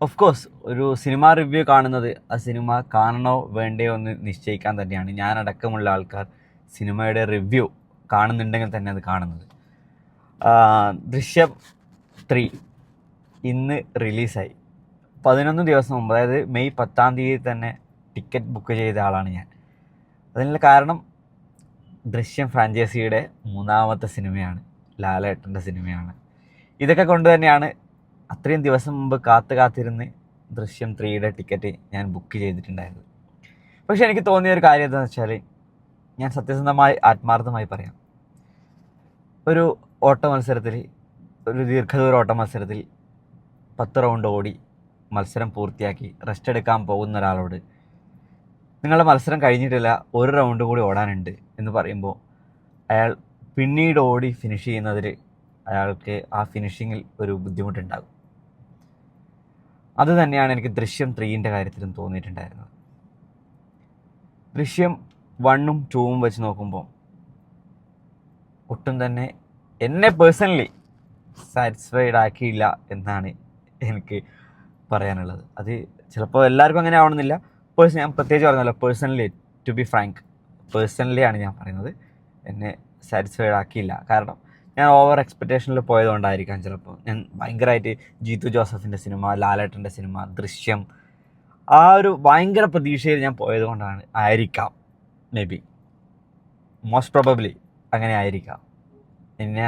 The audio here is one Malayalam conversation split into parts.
ഓഫ് കോഴ്സ് ഒരു സിനിമ റിവ്യൂ കാണുന്നത് ആ സിനിമ കാണണോ വേണ്ടയോ എന്ന് നിശ്ചയിക്കാൻ തന്നെയാണ് ഞാനടക്കമുള്ള ആൾക്കാർ സിനിമയുടെ റിവ്യൂ കാണുന്നുണ്ടെങ്കിൽ തന്നെ അത് കാണുന്നത്. ദൃശ്യം 3 ഇന്ന് റിലീസായി. 11 ദിവസം മുമ്പ്, അതായത് മെയ് 10 തന്നെ ടിക്കറ്റ് ബുക്ക് ചെയ്ത ആളാണ് ഞാൻ. അതിനുള്ള കാരണം ദൃശ്യം ഫ്രാഞ്ചൈസിയുടെ 3ാമത്തെ സിനിമയാണ്, ലാലേട്ടൻ്റെ സിനിമയാണ്. ഇതൊക്കെ കൊണ്ട് തന്നെയാണ് അത്രയും ദിവസം മുമ്പ് കാത്തിരുന്ന് ദൃശ്യം 3യുടെ ടിക്കറ്റ് ഞാൻ ബുക്ക് ചെയ്തിട്ടുണ്ടായിരുന്നു. പക്ഷെ എനിക്ക് തോന്നിയ ഒരു കാര്യം എന്താണെന്ന് വെച്ചാൽ, ഞാൻ സത്യസന്ധമായി ആത്മാർത്ഥമായി പറയാം, ഒരു ഓട്ട മത്സരത്തിൽ, ഒരു ദീർഘദൂര ഓട്ട മത്സരത്തിൽ 10 റൗണ്ട് ഓടി മത്സരം പൂർത്തിയാക്കി റെസ്റ്റ് എടുക്കാൻ പോകുന്ന ഒരാളോട് നിങ്ങളുടെ മത്സരം കഴിഞ്ഞിട്ടില്ല, ഒരു റൗണ്ട് കൂടി ഓടാനുണ്ട് എന്ന് പറയുമ്പോൾ അയാൾ പിന്നീട് ഓടി ഫിനിഷ് ചെയ്യുന്നതിൽ അയാൾക്ക് ആ ഫിനിഷിങ്ങിൽ ഒരു ബുദ്ധിമുട്ടുണ്ടാകും. അത് തന്നെയാണ് എനിക്ക് ദൃശ്യം 3ൻ്റെ കാര്യത്തിലും തോന്നിയിട്ടുണ്ടായിരുന്നത്. ദൃശ്യം 1ഉം 2ഉം വെച്ച് നോക്കുമ്പോൾ ഒട്ടും തന്നെ എന്നെ പേഴ്സണലി സാറ്റിസ്ഫൈഡ് ആക്കിയില്ല എന്നാണ് എനിക്ക് പറയാനുള്ളത്. അത് ചിലപ്പോൾ എല്ലാവർക്കും അങ്ങനെ ആവണമെന്നില്ല. ഞാൻ പ്രത്യേകിച്ച് പറഞ്ഞല്ലോ, personally, to be frank, personally ആണ് ഞാൻ പറയുന്നത്, എന്നെ സാറ്റിസ്ഫൈഡ് ആക്കിയില്ല. കാരണം ഞാൻ ഓവർ എക്സ്പെക്റ്റേഷനിൽ പോയതുകൊണ്ടായിരിക്കാം. ചിലപ്പോൾ ഞാൻ ഭയങ്കരമായിട്ട് ജീത്തു ജോസഫിൻ്റെ സിനിമ, ലാലേട്ടൻ്റെ സിനിമ, ദൃശ്യം, ആ ഒരു ഭയങ്കര പ്രതീക്ഷയിൽ ഞാൻ പോയതുകൊണ്ടാണ് ആയിരിക്കാം, മേ ബി, മോസ്റ്റ് പ്രോബബ്ലി അങ്ങനെ ആയിരിക്കാം. എന്നെ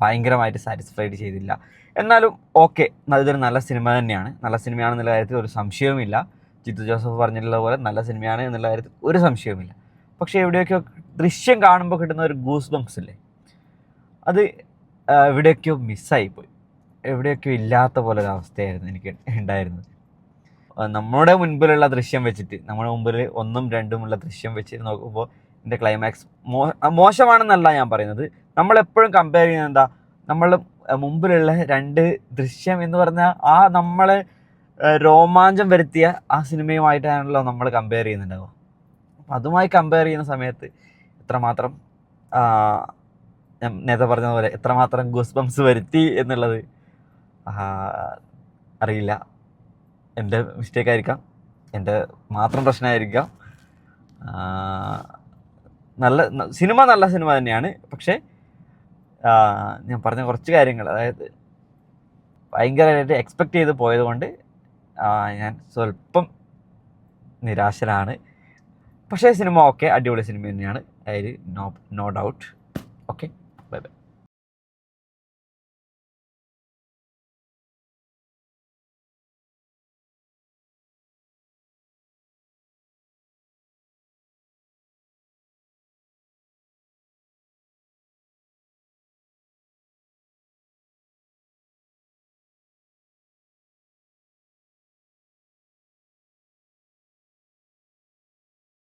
ഭയങ്കരമായിട്ട് സാറ്റിസ്ഫൈഡ് ചെയ്തില്ല. എന്നാലും ഓക്കെ, ഇതൊരു നല്ല സിനിമ തന്നെയാണ്, നല്ല സിനിമയാണെന്നുള്ള കാര്യത്തിൽ ഒരു സംശയവുമില്ല. ജിത്തു ജോസഫ് പറഞ്ഞിട്ടുള്ള പോലെ നല്ല സിനിമയാണ് എന്നുള്ള കാര്യത്തിൽ ഒരു സംശയവുമില്ല. പക്ഷേ എവിടെയൊക്കെയോ ദൃശ്യം കാണുമ്പോൾ കിട്ടുന്ന ഒരു ഗൂസ് ബംപ്സ് ഇല്ലേ, അത് എവിടെയൊക്കെയോ മിസ്സായിപ്പോയി, എവിടെയൊക്കെയോ ഇല്ലാത്ത പോലെ ഒരു അവസ്ഥയായിരുന്നു എനിക്ക് ഉണ്ടായിരുന്നത്. നമ്മുടെ മുൻപിലുള്ള ദൃശ്യം വെച്ചിട്ട്, നമ്മുടെ മുമ്പിൽ 1ഉം 2ഉം ഉള്ള ദൃശ്യം വെച്ചിട്ട് നോക്കുമ്പോൾ ഇതിൻ്റെ ക്ലൈമാക്സ് മോശമാണെന്നല്ല ഞാൻ പറയുന്നത്. നമ്മളെപ്പോഴും കമ്പയർ ചെയ്യുന്നത് എന്താ, നമ്മൾ മുമ്പിലുള്ള 2 ദൃശ്യം എന്ന് പറഞ്ഞാൽ ആ നമ്മളെ രോമാഞ്ചം വരുത്തിയ ആ സിനിമയുമായിട്ടാണല്ലോ നമ്മൾ കമ്പയർ ചെയ്യുന്നുണ്ടാവുക. അപ്പം അതുമായി കമ്പയർ ചെയ്യുന്ന സമയത്ത് എത്രമാത്രം ഞാൻ നേരത്തെ പറഞ്ഞ പോലെ എത്രമാത്രം ഗൂസ് ബംസ് വരുത്തി എന്നുള്ളത് അറിയില്ല. എൻ്റെ മിസ്റ്റേക്ക് ആയിരിക്കാം, എൻ്റെ മാത്രം പ്രശ്നമായിരിക്കാം. സിനിമ നല്ല സിനിമ തന്നെയാണ്. പക്ഷേ ഞാൻ പറഞ്ഞ കുറച്ച് കാര്യങ്ങൾ, അതായത് ഭയങ്കരമായിട്ട് എക്സ്പെക്റ്റ് ചെയ്ത് പോയതുകൊണ്ട് ഞാൻ സ്വല്പം നിരാശനാണ്. പക്ഷേ സിനിമ ഓക്കെ, അടിപൊളി സിനിമ തന്നെയാണ്, അതിൽ no doubt. Okay, bye by.